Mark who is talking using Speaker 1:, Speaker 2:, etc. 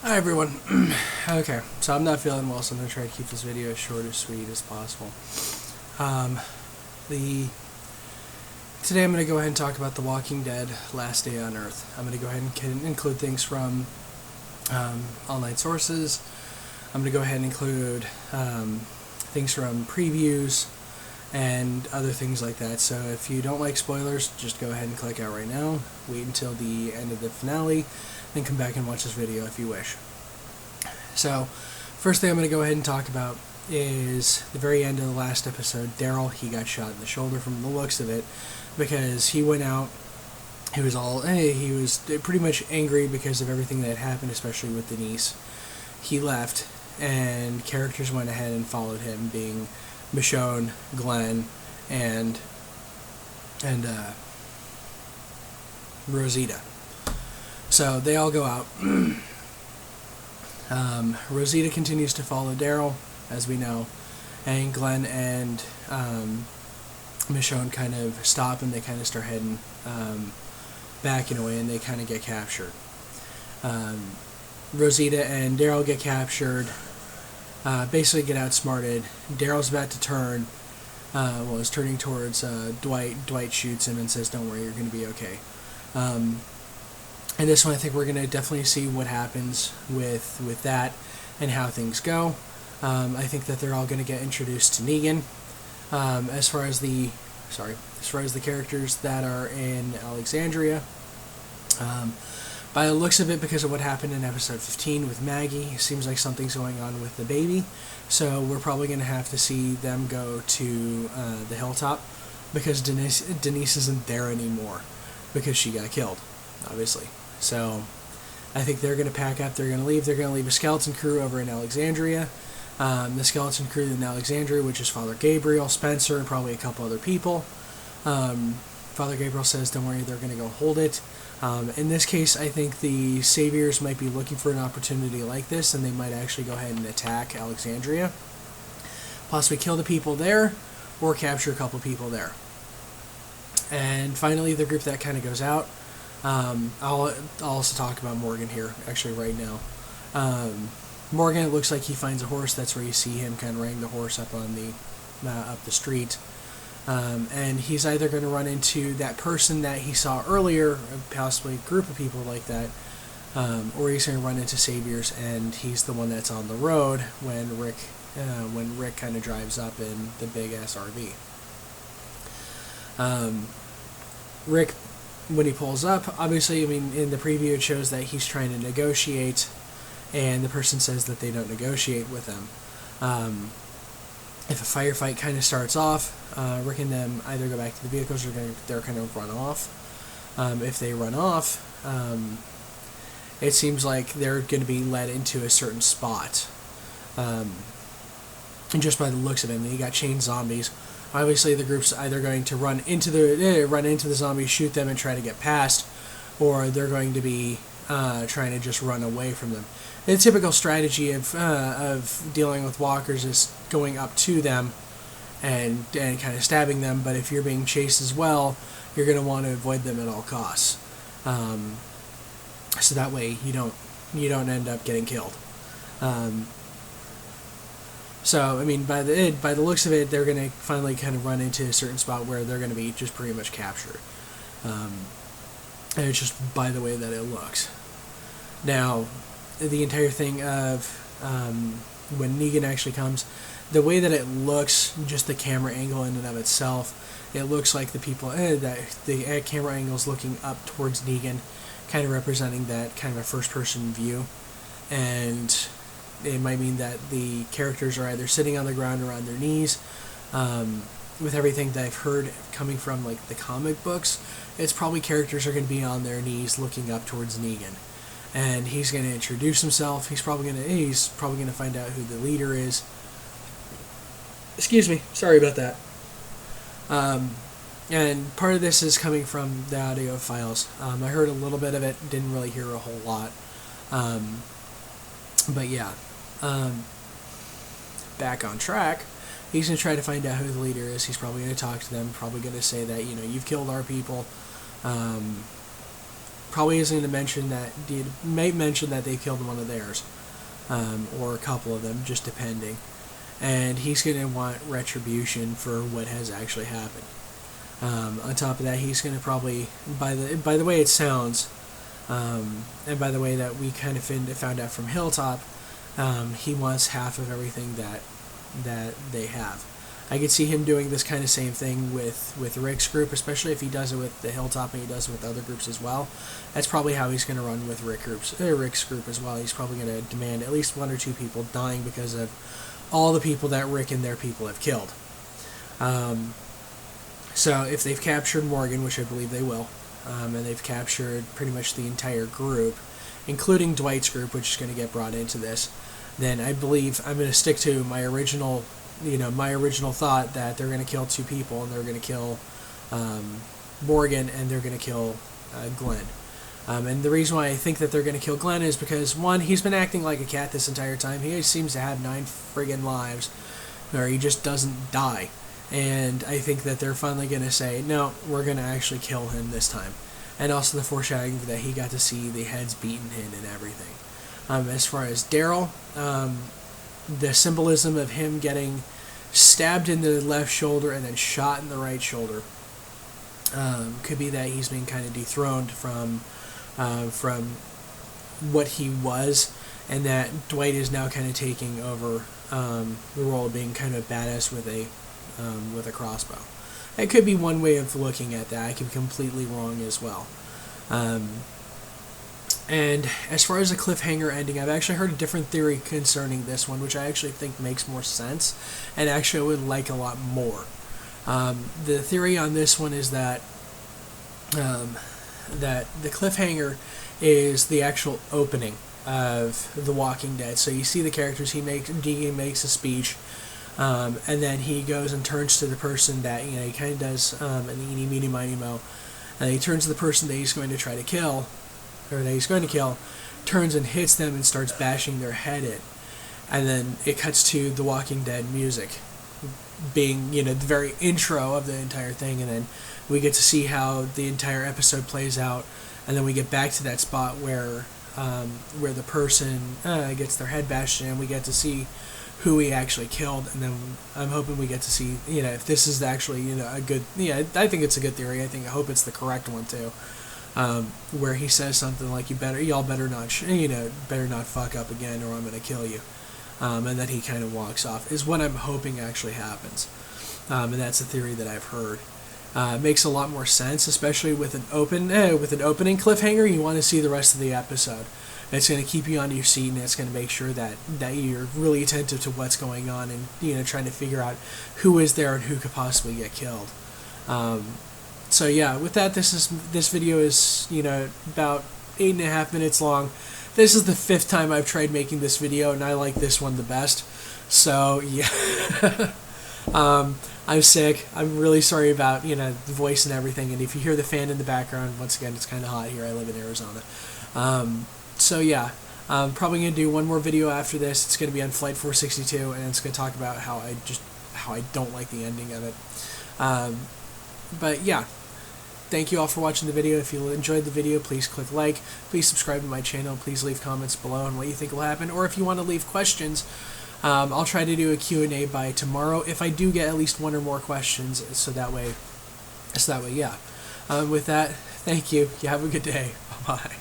Speaker 1: Hi everyone. Okay, so I'm not feeling well, so I'm gonna try to keep this video as short as sweet as possible. Um, the Today I'm gonna go ahead and talk about The Walking Dead: Last Day on Earth. I'm gonna go ahead and include things from online sources. I'm gonna go ahead and include things from previews and other things like that. So if you don't like spoilers, just go ahead and click out right now. Wait until the end of the finale, then come back and watch this video if you wish. So, first thing I'm going to go ahead and talk about is the very end of the last episode. Daryl, he got shot in the shoulder from the looks of it, because he went out. He was pretty much angry because of everything that happened, especially with Denise. He left, and characters went ahead and followed him, being Michonne, Glenn, and Rosita. So they all go out. Rosita continues to follow Daryl, as we know, and Glenn and Michonne kind of stop, and they kind of start heading back in a way, and they kind of get captured. Rosita and Daryl get captured, basically get outsmarted. Daryl's about to turn, is turning towards Dwight. Dwight shoots him and says, "Don't worry, you're going to be okay." And this one, I think we're going to definitely see what happens with that and how things go. I think that they're all going to get introduced to Negan. As far as the characters that are in Alexandria, by the looks of it, because of what happened in episode 15 with Maggie, it seems like something's going on with the baby. So we're probably going to have to see them go to the hilltop, because Denise isn't there anymore because she got killed, obviously. So I think they're going to pack up, they're going to leave. They're going to leave a skeleton crew over in Alexandria. The skeleton crew in Alexandria, which is Father Gabriel, Spencer, and probably a couple other people. Father Gabriel says, "Don't worry, they're going to go hold it." In this case, I think the Saviors might be looking for an opportunity like this, and they might actually go ahead and attack Alexandria. Possibly kill the people there, or capture a couple people there. And finally, the group that kind of goes out. I'll also talk about Morgan here, actually, right now. Morgan, it looks like he finds a horse. That's where you see him kind of riding the horse up on up the street. And he's either going to run into that person that he saw earlier, possibly a group of people like that, or he's going to run into Saviors, and he's the one that's on the road when Rick kind of drives up in the big ass RV. Rick, when he pulls up, obviously, I mean, in the preview it shows that he's trying to negotiate, and the person says that they don't negotiate with him. If a firefight kind of starts off, Rick and them either go back to the vehicles, or they're kind of run off. If they run off, it seems like they're going to be led into a certain spot. And just by the looks of it, you got chained zombies. Obviously, the group's either going to run into the zombies, shoot them, and try to get past, or they're going to be trying to just run away from them. The typical strategy of dealing with walkers is going up to them and kind of stabbing them. But if you're being chased as well, you're going to want to avoid them at all costs. So that way you don't end up getting killed. So, I mean, by the looks of it, they're going to finally kind of run into a certain spot where they're going to be just pretty much captured. And it's just by the way that it looks. Now, the entire thing of when Negan actually comes, the way that it looks, just the camera angle in and of itself, it looks like the people, that the camera angle is looking up towards Negan, kind of representing that kind of a first-person view. And it might mean that the characters are either sitting on the ground or on their knees. With everything that I've heard coming from like the comic books, it's probably characters are going to be on their knees looking up towards Negan, and he's going to introduce himself. He's probably going to find out who the leader is. Excuse me, sorry about that. And part of this is coming from the audio files. I heard a little bit of it, didn't really hear a whole lot. But yeah. Back on track, he's going to try to find out who the leader is. He's probably going to talk to them, probably going to say that, you've killed our people. Probably isn't going to mention that. May mention that they killed one of theirs, or a couple of them, just depending. And he's going to want retribution for what has actually happened. On top of that, he's going to probably, by the way it sounds, and by the way that we kind of found out from Hilltop, he wants half of everything that they have. I could see him doing this kind of same thing with Rick's group, especially if he does it with the Hilltop and he does it with other groups as well. That's probably how he's going to run with Rick's group as well. He's probably going to demand at least 1 or 2 people dying because of all the people that Rick and their people have killed. So if they've captured Morgan, which I believe they will, and they've captured pretty much the entire group, including Dwight's group, which is going to get brought into this, then I believe I'm going to stick to my original thought that they're going to kill 2 people, and they're going to kill Morgan, and they're going to kill Glenn. And the reason why I think that they're going to kill Glenn is because, one, he's been acting like a cat this entire time. He seems to have 9 friggin' lives, or he just doesn't die. And I think that they're finally going to say, no, we're going to actually kill him this time. And also the foreshadowing that he got to see the heads beaten in and everything. As far as Daryl, the symbolism of him getting stabbed in the left shoulder and then shot in the right shoulder could be that he's been kind of dethroned from what he was, and that Dwight is now kind of taking over the role of being kind of badass with a crossbow. It could be one way of looking at that. I could be completely wrong as well. And as far as a cliffhanger ending, I've actually heard a different theory concerning this one, which I actually think makes more sense, and actually I would like a lot more. The theory on this one is that that the cliffhanger is the actual opening of The Walking Dead. So you see the characters, Negan makes a speech, and then he goes and turns to the person that, he kind of does an eeny, meeny, miny, mo, and he turns to the person that he's going to try to kill, or that he's going to kill, turns and hits them and starts bashing their head in. And then it cuts to The Walking Dead music being, the very intro of the entire thing, and then we get to see how the entire episode plays out, and then we get back to that spot where the person gets their head bashed in, and we get to see who he actually killed, and then I'm hoping we get to see, if this is actually, a good, I think it's a good theory. I hope it's the correct one too, where he says something like, y'all better not fuck up again, or I'm gonna kill you, and then he kind of walks off, is what I'm hoping actually happens, and that's a theory that I've heard. Makes a lot more sense, especially with an opening cliffhanger. You want to see the rest of the episode. It's going to keep you on your seat, and it's going to make sure that you're really attentive to what's going on, and trying to figure out who is there and who could possibly get killed. So yeah, with that, this video is about 8.5 minutes long. This is the 5th time I've tried making this video, and I like this one the best. So yeah. I'm sick. I'm really sorry about, the voice and everything. And if you hear the fan in the background, once again, it's kind of hot here. I live in Arizona. So yeah, I'm probably going to do one more video after this. It's going to be on Flight 462, and it's going to talk about how I don't like the ending of it. But yeah, thank you all for watching the video. If you enjoyed the video, please click like. Please subscribe to my channel. Please leave comments below on what you think will happen. Or if you want to leave questions, I'll try to do a Q&A by tomorrow if I do get at least 1 or more questions, so that way, yeah. With that, thank you. You have a good day. Bye-bye.